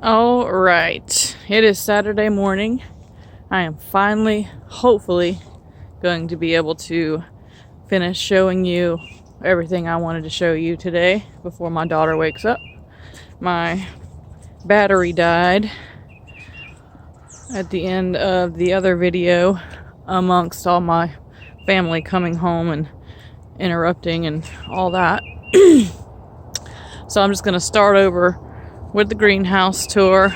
All right, it is Saturday morning. I am finally, hopefully, going to be able to finish showing you everything I wanted to show you today before my daughter wakes up. My battery died at the end of the other video amongst all my family coming home and interrupting and all that. So I'm just going to start over with the greenhouse tour.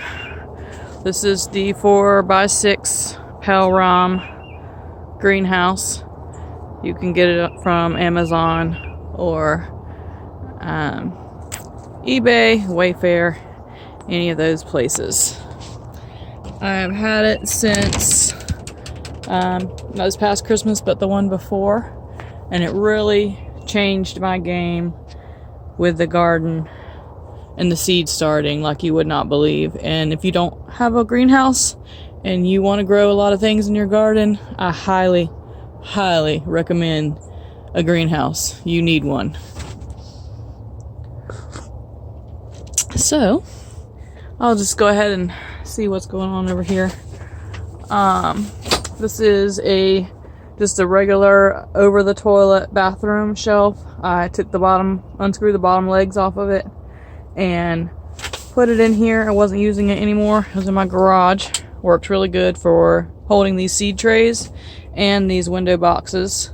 This is the 4x6 Pelram greenhouse. You can get it from Amazon or eBay, Wayfair, any of those places. I have had it since not this past Christmas, but the one before, and it really changed my game with the garden and the seed starting like you would not believe. And if you don't have a greenhouse and you want to grow a lot of things in your garden, I highly recommend a greenhouse. You need one. So I'll just go ahead and see what's going on over here. This is just a regular over the toilet bathroom shelf. I took unscrewed the bottom legs off of it and put it in here. I wasn't using it anymore. It was in my garage. Works really good for holding these seed trays and these window boxes.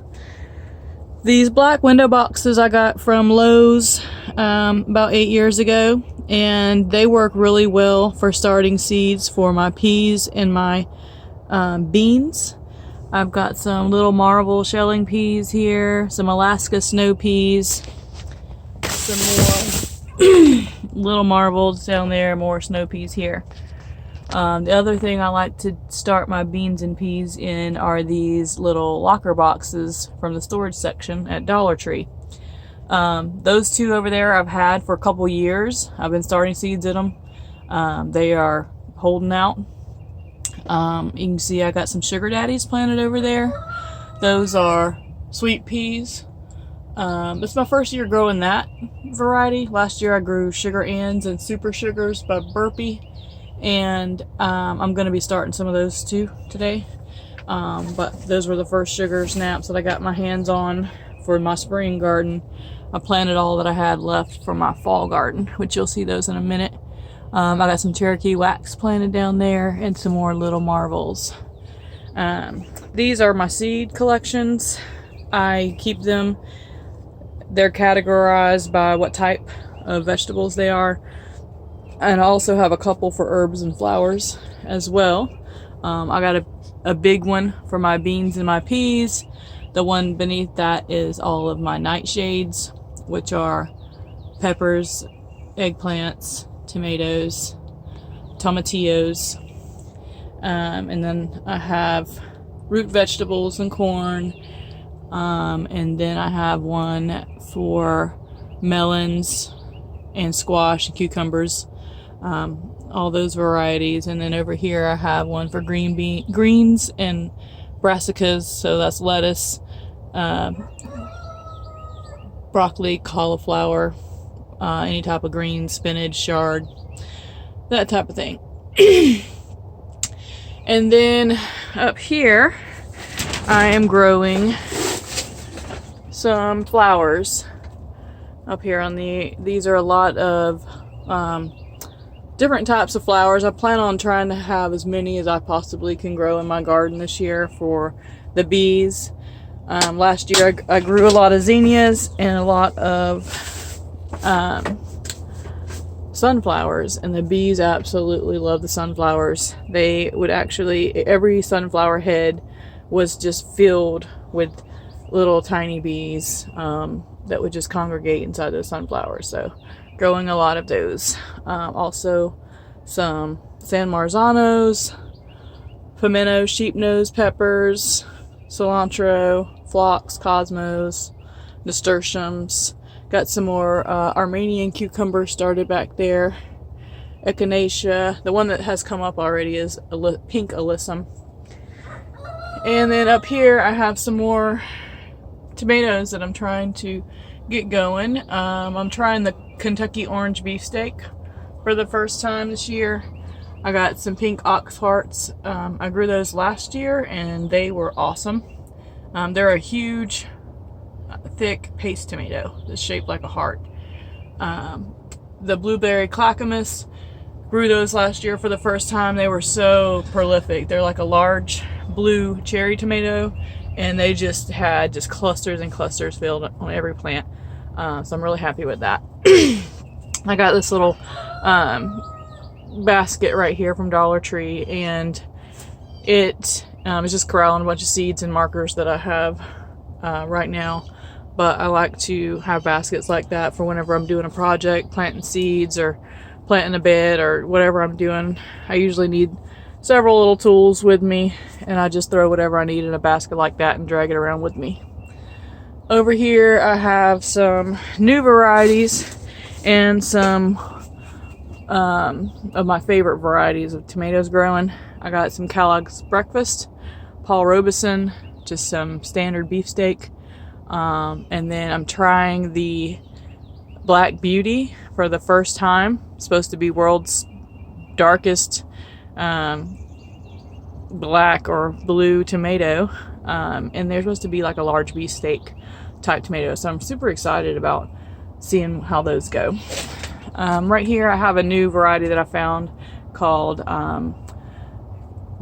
These black window boxes I got from Lowe's about 8 years ago, and they work really well for starting seeds for my peas and my beans. I've got some little marble shelling peas here, some Alaska snow peas, some more little marbles down there, more snow peas here. The other thing I like to start my beans and peas in are these little locker boxes from the storage section at Dollar Tree. Those two over there I've had for a couple years. I've been starting seeds in them. They are holding out. You can see I got some sugar daddies planted over there. Those are sweet peas. It's my first year growing that variety. Last year I grew sugar ands and super sugars by Burpee, and I'm going to be starting some of those too today. But those were the first sugar snaps that I got my hands on for my spring garden. I planted all that I had left for my fall garden, which you'll see those in a minute. I got some Cherokee wax planted down there and some more little marvels. These are my seed collections. I keep them. They're categorized by what type of vegetables they are. And I also have a couple for herbs and flowers as well. I got a big one for my beans and my peas. The one beneath that is all of my nightshades, which are peppers, eggplants, tomatoes, tomatillos, and then I have root vegetables and corn, and then I have one for melons and squash and cucumbers, all those varieties. And then over here I have one for greens and brassicas, so that's lettuce, broccoli, cauliflower, any type of green, spinach, chard, that type of thing. And then up here I am growing some flowers up here on these are a lot of different types of flowers. I plan on trying to have as many as I possibly can grow in my garden this year for the bees. Last year I grew a lot of zinnias and a lot of sunflowers, and the bees absolutely love the sunflowers. They would actually, every sunflower head was just filled with little tiny bees that would just congregate inside those sunflowers. So growing a lot of those. Also some San Marzanos, pimento, sheepnose peppers, cilantro, phlox, cosmos, nasturtiums. Got some more Armenian cucumbers started back there. Echinacea. The one that has come up already is pink alyssum. And then up here I have some more tomatoes that I'm trying to get going. I'm trying the Kentucky orange beefsteak for the first time this year. I got some pink ox hearts. I grew those last year and they were awesome. They're a huge, thick paste tomato that's shaped like a heart. The blueberry clackamas, grew those last year for the first time. They were so prolific. They're like a large blue cherry tomato, and they just had clusters and clusters filled on every plant. So I'm really happy with that. I got this little basket right here from Dollar Tree, and it is just corralling a bunch of seeds and markers that I have right now. But I like to have baskets like that for whenever I'm doing a project, planting seeds or planting a bed or whatever I'm doing. I usually need several little tools with me, and I just throw whatever I need in a basket like that and drag it around with me. Over here I have some new varieties and some of my favorite varieties of tomatoes growing. I got some Kellogg's Breakfast, Paul Robeson, just some standard beefsteak, and then I'm trying the Black Beauty for the first time. It's supposed to be world's darkest black or blue tomato, and they're supposed to be like a large beefsteak type tomato, so I'm super excited about seeing how those go. Right here I have a new variety that I found called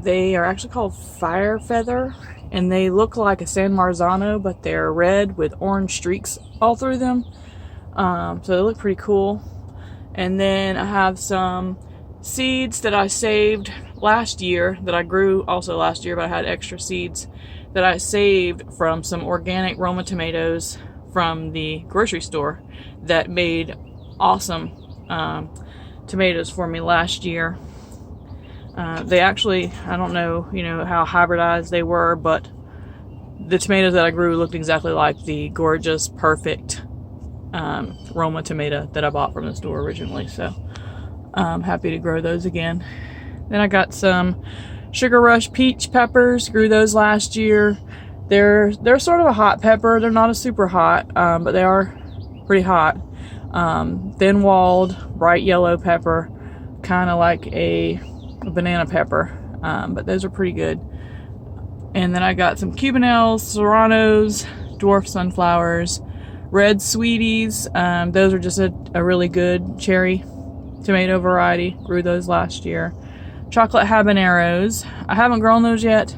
they are actually called Fire Feather, and they look like a San Marzano, but they're red with orange streaks all through them. So they look pretty cool. And then I have some seeds that I saved last year that I grew also last year, but I had extra seeds that I saved from some organic Roma tomatoes from the grocery store that made awesome tomatoes for me last year. They actually, I don't know, how hybridized they were, but the tomatoes that I grew looked exactly like the gorgeous, perfect Roma tomato that I bought from the store originally. So I'm happy to grow those again. Then I got some Sugar Rush peach peppers. Grew those last year. They're sort of a hot pepper. They're not a super hot, but they are pretty hot. Thin-walled, bright yellow pepper, kind of like a banana pepper, but those are pretty good. And then I got some Cubanelles, Serranos, dwarf sunflowers, red sweeties. Those are just a really good cherry tomato variety. Grew those last year. Chocolate habaneros. I haven't grown those yet,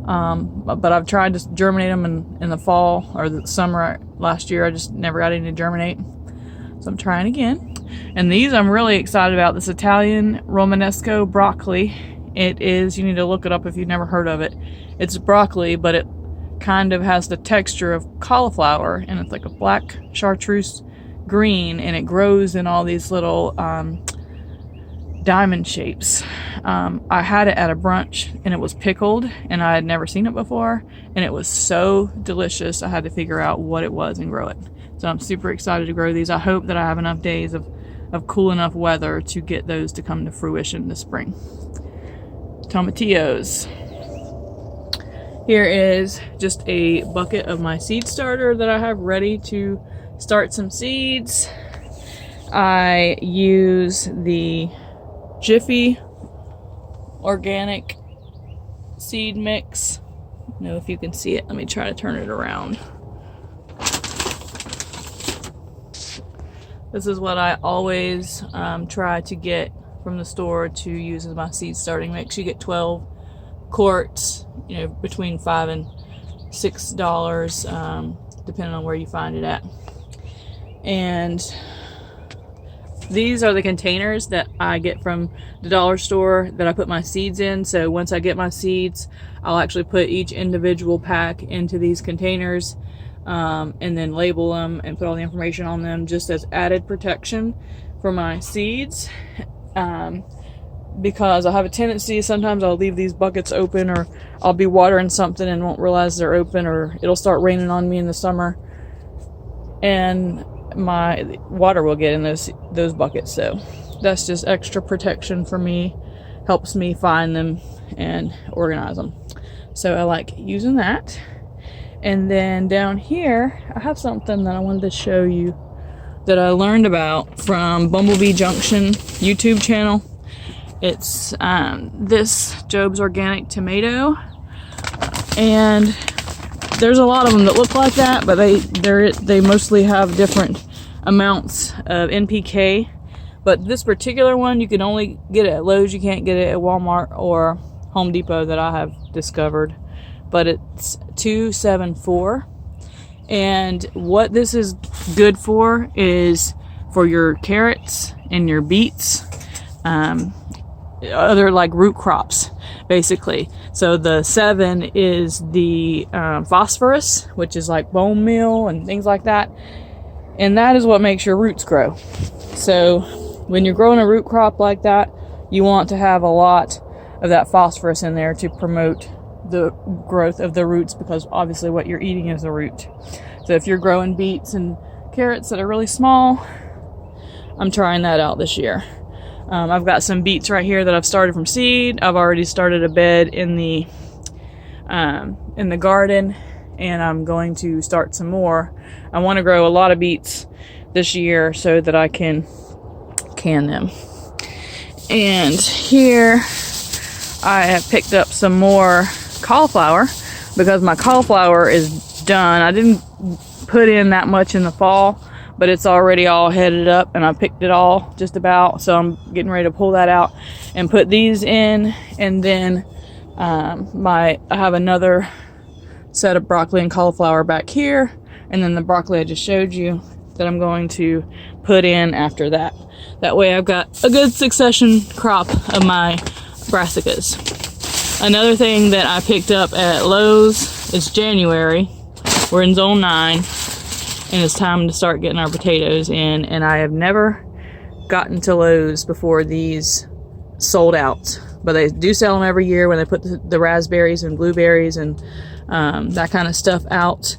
but I've tried to germinate them in the fall or the summer last year. I just never got any to germinate, so I'm trying again. And these I'm really excited about. This Italian Romanesco broccoli. It is, you need to look it up if you've never heard of it. It's broccoli, but it kind of has the texture of cauliflower, and it's like a black chartreuse green, and it grows in all these little diamond shapes. I had it at a brunch, and it was pickled, and I had never seen it before, and it was so delicious. I had to figure out what it was and grow it. So I'm super excited to grow these. I hope that I have enough days of cool enough weather to get those to come to fruition this spring. Tomatillos. Here is just a bucket of my seed starter that I have ready to start some seeds. I use the Jiffy organic seed mix. I don't know if you can see it. Let me try to turn it around. This is what I always try to get from the store to use as my seed starting mix. You get 12 quarts, between $5 and $6, depending on where you find it at. And these are the containers that I get from the dollar store that I put my seeds in. So once I get my seeds, I'll actually put each individual pack into these containers, and then label them and put all the information on them just as added protection for my seeds. Because I have a tendency, sometimes I'll leave these buckets open, or I'll be watering something and won't realize they're open, or it'll start raining on me in the summer and my water will get in those buckets. So that's just extra protection for me, helps me find them and organize them. So I like using that. And then down here I have something that I wanted to show you. that I learned about from Bumblebee Junction YouTube channel. It's this Job's Organic Tomato, and there's a lot of them that look like that, but they mostly have different amounts of NPK. But this particular one, you can only get it at Lowe's. You can't get it at Walmart or Home Depot that I have discovered. But it's 274. And what this is good for is for your carrots and your beets, other like root crops, basically. So the 7 is the phosphorus, which is like bone meal and things like that. And that is what makes your roots grow. So when you're growing a root crop like that, you want to have a lot of that phosphorus in there to promote the growth of the roots, because obviously what you're eating is a root. So if you're growing beets and carrots that are really small, I'm trying that out this year. I've got some beets right here that I've started from seed. I've already started a bed in the garden, and I'm going to start some more. I want to grow a lot of beets this year so that I can can them. And here I have picked up some more cauliflower because my cauliflower is done. I didn't put in that much in the fall, but it's already all headed up, and I picked it all just about, so I'm getting ready to pull that out and put these in. And then I have another set of broccoli and cauliflower back here, and then the broccoli I just showed you that I'm going to put in after that. That way I've got a good succession crop of my brassicas. Another thing that I picked up at Lowe's, it's January, we're in zone 9, and it's time to start getting our potatoes in, and I have never gotten to Lowe's before these sold out, but they do sell them every year when they put the raspberries and blueberries and that kind of stuff out.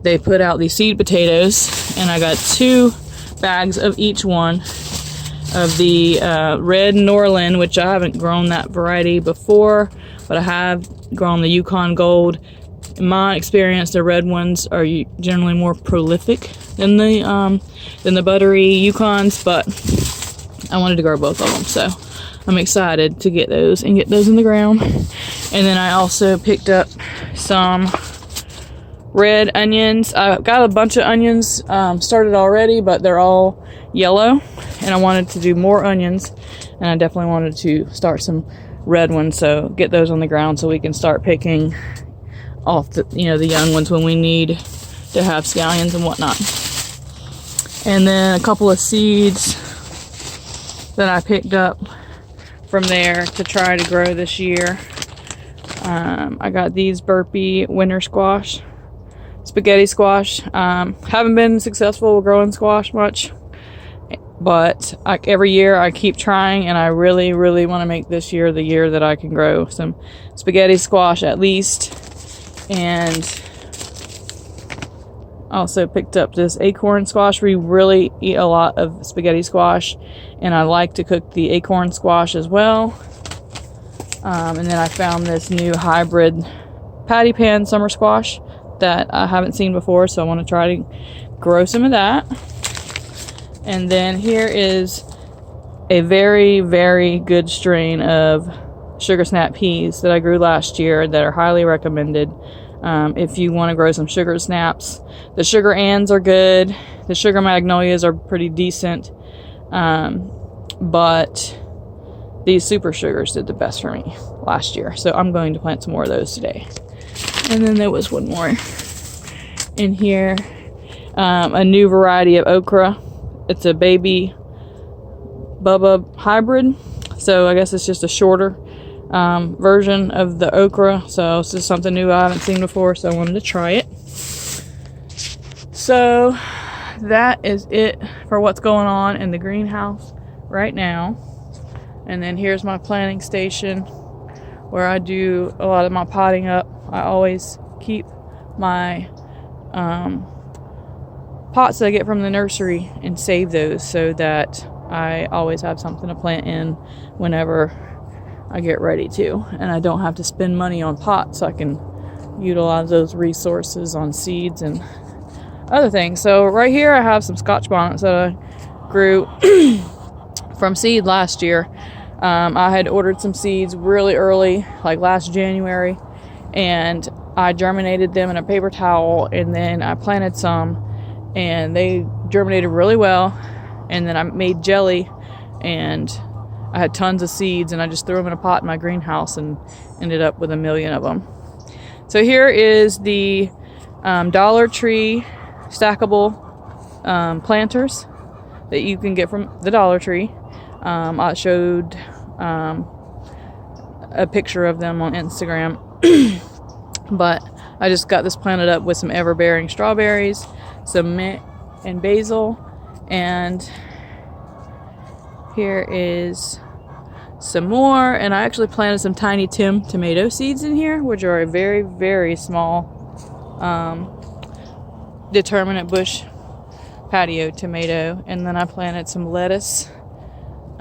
They put out these seed potatoes, and I got 2 bags of each one of the red Norland, which I haven't grown that variety before, but I have grown the Yukon Gold. In my experience, the red ones are generally more prolific than the buttery Yukons, but I wanted to grow both of them, so I'm excited to get those and get those in the ground. And then I also picked up some red onions. I've got a bunch of onions started already, but they're all yellow, and I wanted to do more onions, and I definitely wanted to start some red ones, so get those on the ground so we can start picking off the young ones when we need to have scallions and whatnot. And then a couple of seeds that I picked up from there to try to grow this year. I got these Burpee winter squash, spaghetti squash. Haven't been successful growing squash much, but every year I keep trying, and I really, really want to make this year the year that I can grow some spaghetti squash at least. And also picked up this acorn squash. We really eat a lot of spaghetti squash, and I like to cook the acorn squash as well. And then I found this new hybrid patty pan summer squash that I haven't seen before, so I want to try to grow some of that. And then here is a very, very good strain of sugar snap peas that I grew last year that are highly recommended if you want to grow some sugar snaps. The sugar anns are good. The sugar magnolias are pretty decent, but these super sugars did the best for me last year, so I'm going to plant some more of those today. And then there was one more in here, a new variety of okra. It's a baby Bubba hybrid, so I guess it's just a shorter version of the okra. So it's just something new I haven't seen before, so I wanted to try it. So that is it for what's going on in the greenhouse right now. And then here's my planting station where I do a lot of my potting up. I always keep my pots that I get from the nursery and save those so that I always have something to plant in whenever I get ready to, and I don't have to spend money on pots, so I can utilize those resources on seeds and other things. So right here I have some Scotch bonnets that I grew from seed last year. I had ordered some seeds really early, like last January, and I germinated them in a paper towel, and then I planted some, and they germinated really well. And then I made jelly, and I had tons of seeds, and I just threw them in a pot in my greenhouse and ended up with 1 million of them. So here is the Dollar Tree stackable planters that you can get from the Dollar Tree. I showed a picture of them on Instagram, but I just got this planted up with some ever-bearing strawberries, some mint and basil, and here is some more. And I actually planted some Tiny Tim tomato seeds in here, which are a very, very small determinate bush patio tomato. And then I planted some lettuce.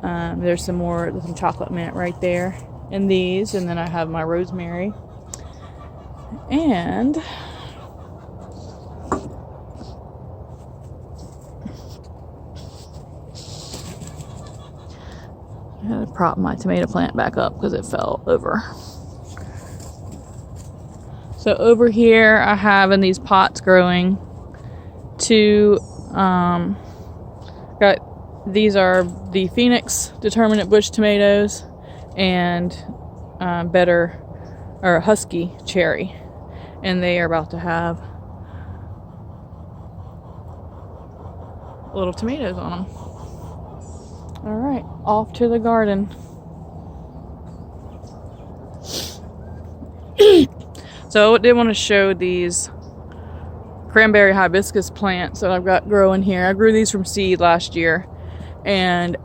There's some chocolate mint right there in these, and then I have my rosemary. And I had to prop my tomato plant back up because it fell over. So over here I have in these pots growing these are the Phoenix Determinate Bush tomatoes and Husky cherry, and they are about to have little tomatoes on them. All right, off to the garden. So I did want to show these cranberry hibiscus plants that I've got growing here. I grew these from seed last year, and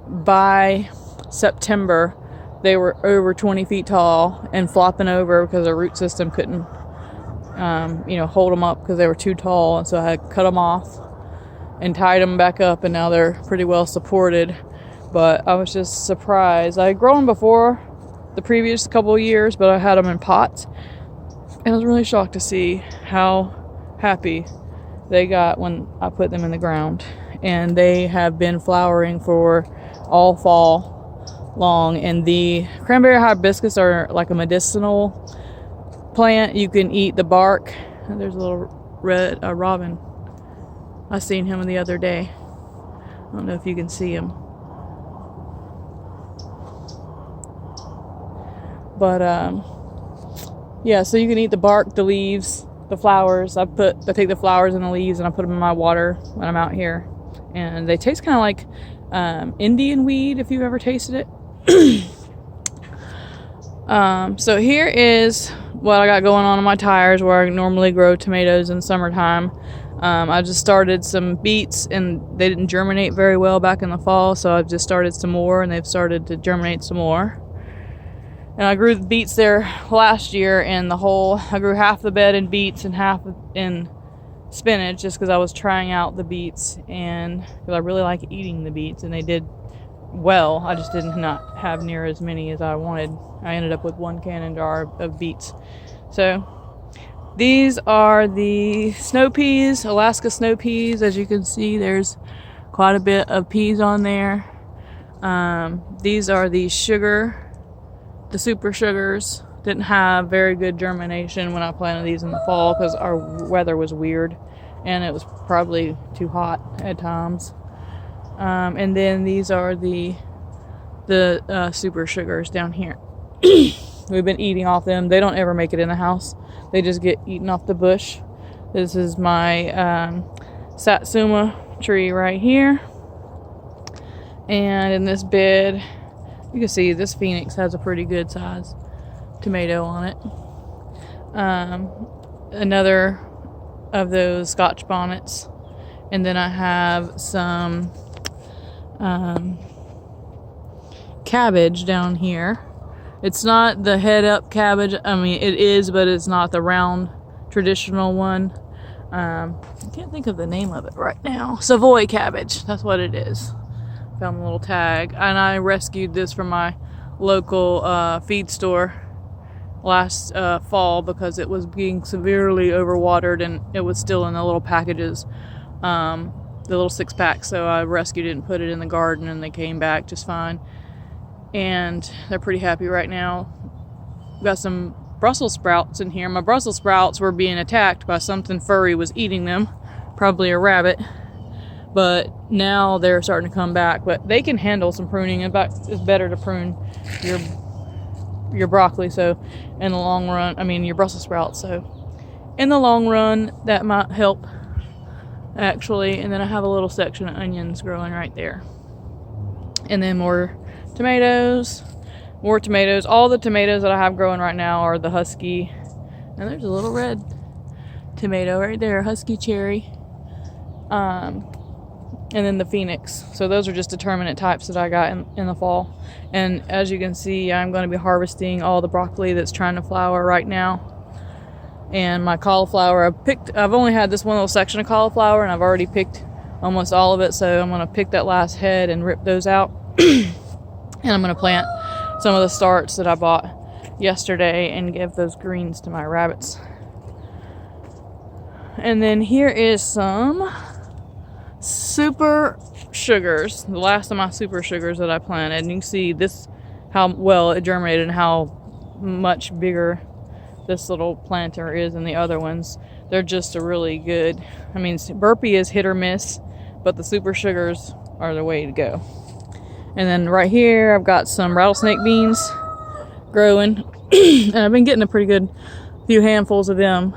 by September they were over 20 feet tall and flopping over because the root system couldn't hold them up because they were too tall, and so I had cut them off and tied them back up, and now they're pretty well supported. But I was just surprised. I had grown them before the previous couple of years, but I had them in pots, and I was really shocked to see how happy they got when I put them in the ground. And they have been flowering for all fall long. And the cranberry hibiscus are like a medicinal plant. You can eat the bark. And there's a little red robin. I seen him the other day. I don't know if you can see him. But yeah, so you can eat the bark, the leaves, the flowers. I take the flowers and the leaves and I put them in my water when I'm out here, and they taste kind of like Indian weed, if you've ever tasted it. So here is what I got going on in my tires where I normally grow tomatoes in summertime. I just started some beets, and they didn't germinate very well back in the fall, so I've just started some more, and they've started to germinate some more. And I grew the beets there last year, and I grew half the bed in beets and half in spinach, just because I was trying out the beets, and because I really like eating the beets, and they did well. I just did not have near as many as I wanted. I ended up with 1 cannon jar of beets. So these are the snow peas, Alaska snow peas. As you can see, there's quite a bit of peas on there. These are the super sugars. Didn't have very good germination when I planted these in the fall because our weather was weird and it was probably too hot at times. And then these are the super sugars down here. We've been eating off them. They don't ever make it in the house. They just get eaten off the bush. This is my Satsuma tree right here. And in this bed, you can see this Phoenix has a pretty good size tomato on it. Another of those Scotch bonnets. And then I have some cabbage down here. It's not the head up cabbage. I mean, it is, but it's not the round traditional one. I can't think of the name of it right now. Savoy cabbage, that's what it is. Found a little tag, and I rescued this from my local feed store last fall because it was being severely overwatered and it was still in the little packages, the little 6-pack. So I rescued it and put it in the garden, and they came back just fine. And they're pretty happy right now. Got some Brussels sprouts in here. My Brussels sprouts were being attacked by something furry was eating them, probably a rabbit. But now they're starting to come back. But they can handle some pruning. In fact, it's better to prune your broccoli. So in the long run, I mean your Brussels sprouts. So in the long run, that might help actually. And then I have a little section of onions growing right there. And then more tomatoes. More tomatoes. All the tomatoes that I have growing right now are the Husky. And there's a little red tomato right there, Husky cherry. And then the Phoenix. So those are just determinate types that I got in the fall. And as you can see, I'm going to be harvesting all the broccoli that's trying to flower right now. And my cauliflower, I've only had this one little section of cauliflower, and I've already picked almost all of it. So I'm going to pick that last head and rip those out. And I'm going to plant some of the starts that I bought yesterday and give those greens to my rabbits. And then here is some super sugars, the last of my super sugars that I planted. And you can see this, how well it germinated and how much bigger this little planter is than the other ones. They're just a really good, I mean, Burpee is hit or miss, but the super sugars are the way to go. And then right here I've got some rattlesnake beans growing. And I've been getting a pretty good few handfuls of them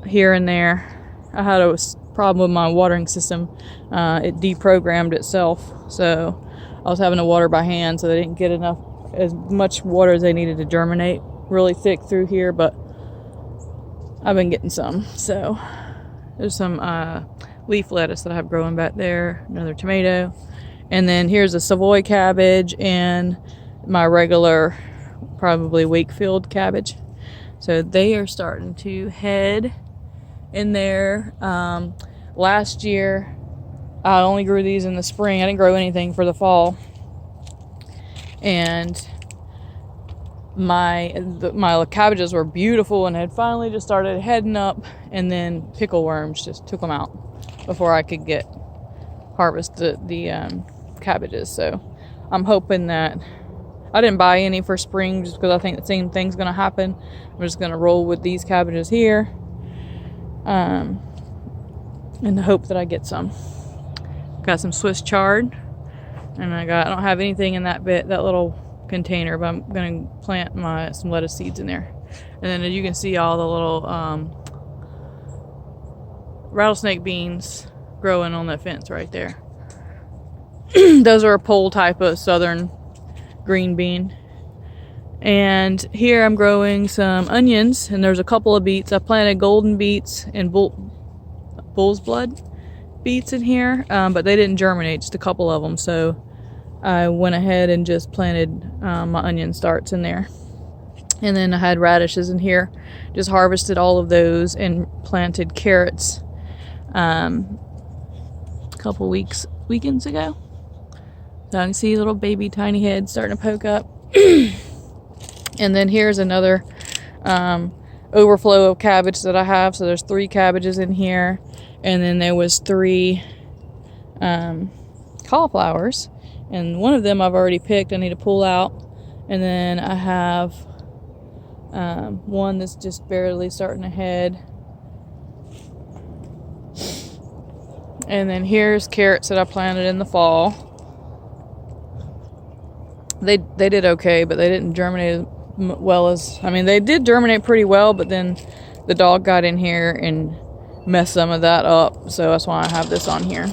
here and there. I had a problem with my watering system. It deprogrammed itself, so I was having to water by hand, so they didn't get as much water as they needed to germinate really thick through here, but I've been getting some. So there's some leaf lettuce that I have growing back there, another tomato, and then here's a Savoy cabbage and my regular probably Wakefield cabbage. So they are starting to head in there. Last year I only grew these in the spring. I didn't grow anything for the fall, and my cabbages were beautiful and had finally just started heading up, and then pickle worms just took them out before I could harvest the cabbages. So I'm hoping that I didn't buy any for spring just because I think the same thing's gonna happen. I'm just gonna roll with these cabbages here, in the hope that I get some. Got some Swiss chard, and I don't have anything in that little container, but I'm gonna plant some lettuce seeds in there. And then as you can see, all the little rattlesnake beans growing on that fence right there. Those are a pole type of southern green bean. And here I'm growing some onions, and there's a couple of beets. I planted golden beets and bull's blood beets in here, but they didn't germinate, just a couple of them. So I went ahead and just planted my onion starts in there. And then I had radishes in here, just harvested all of those and planted carrots a couple weekends ago. So I can see little baby tiny heads starting to poke up. And then here's another overflow of cabbage that I have. So there's 3 cabbages in here, and then there was 3 cauliflowers, and one of them I've already picked. I need to pull out. And then I have one that's just barely starting to head. And then here's carrots that I planted in the fall. They did okay, but they didn't germinate as well as, I mean, they did germinate pretty well, but then the dog got in here and messed some of that up. So that's why I have this on here.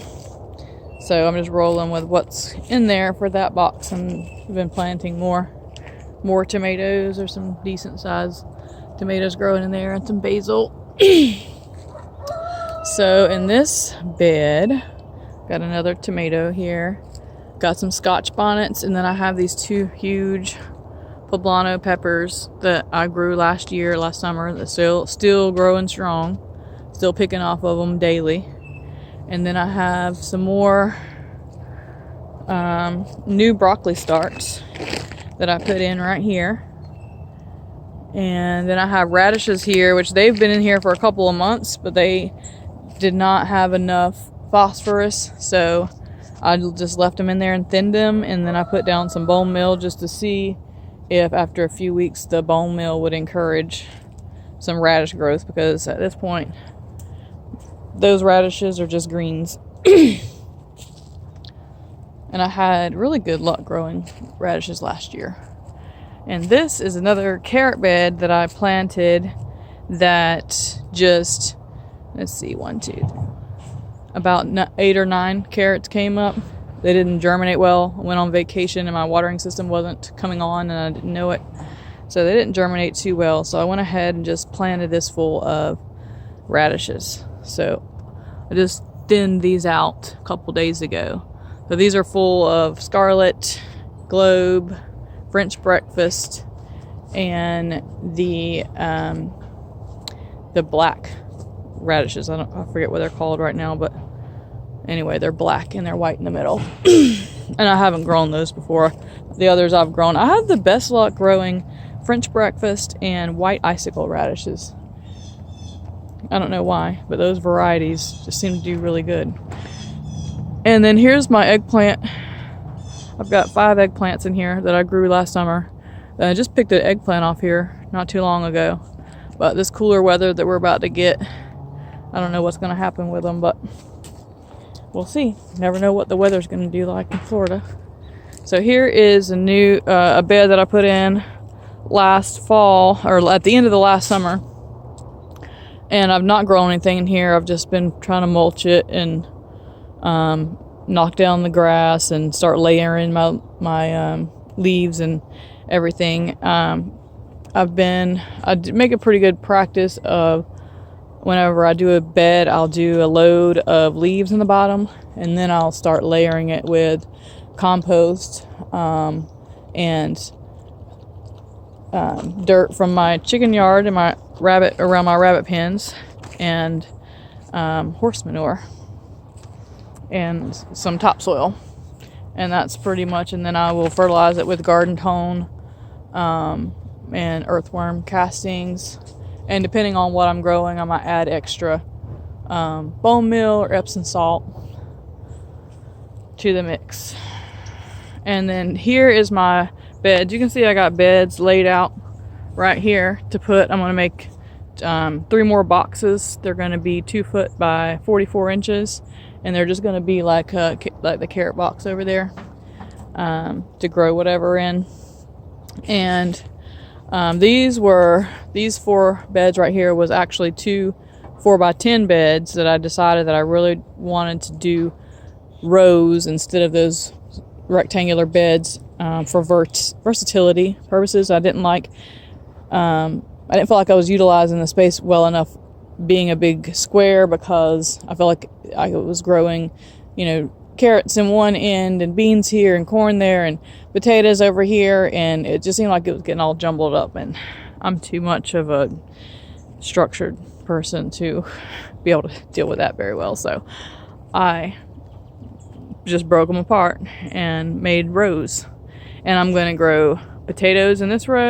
So I'm just rolling with what's in there for that box, and I've been planting more tomatoes. There's some decent sized tomatoes growing in there, and some basil. So in this bed, got another tomato here. Got some Scotch bonnets, and then I have these 2 huge poblano peppers that I grew last summer. They're still growing strong, still picking off of them daily. And then I have some more new broccoli starts that I put in right here. And then I have radishes here, which they've been in here for a couple of months, but they did not have enough phosphorus, so I just left them in there and thinned them, and then I put down some bone meal just to see if after a few weeks the bone meal would encourage some radish growth, because at this point those radishes are just greens. And I had really good luck growing radishes last year. And this is another carrot bed that I planted that just, let's see, about 8 or 9 carrots came up. They didn't germinate well. I went on vacation and my watering system wasn't coming on and I didn't know it. So they didn't germinate too well. So I went ahead and just planted this full of radishes. So I just thinned these out a couple days ago. So these are full of Scarlet, Globe, French Breakfast, and the black radishes. I forget what they're called right now, but anyway, they're black and they're white in the middle. And I haven't grown those before. The others I've grown. I have the best luck growing French Breakfast and white icicle radishes. I don't know why, but those varieties just seem to do really good. And then here's my eggplant. I've got 5 eggplants in here that I grew last summer. I just picked an eggplant off here not too long ago. But this cooler weather that we're about to get, I don't know what's going to happen with them, but we'll see. Never know what the weather's going to do like in Florida. So here is a new a bed that I put in last fall, or at the end of the last summer. And I've not grown anything in here. I've just been trying to mulch it and knock down the grass and start layering my leaves and everything. I make a pretty good practice of whenever I do a bed, I'll do a load of leaves in the bottom, and then I'll start layering it with compost and dirt from my chicken yard and my rabbit pens, and horse manure and some topsoil, and that's pretty much. And then I will fertilize it with garden tone and earthworm castings, and depending on what I'm growing, I might add extra bone meal or Epsom salt to the mix. And then here is my bed. You can see I got beds laid out right here to put. I'm going to make 3 more boxes. They're going to be 2 foot by 44 inches, and they're just going to be like the carrot box over there to grow whatever in. And these 4 beds right here was actually 2 4x10 beds that I decided that I really wanted to do rows instead of those rectangular beds for versatility purposes. I didn't feel like I was utilizing the space well enough being a big square, because I felt like I was growing, carrots in one end and beans here and corn there and potatoes over here, and it just seemed like it was getting all jumbled up, and I'm too much of a structured person to be able to deal with that very well. So I just broke them apart and made rows, and I'm going to grow potatoes in this row.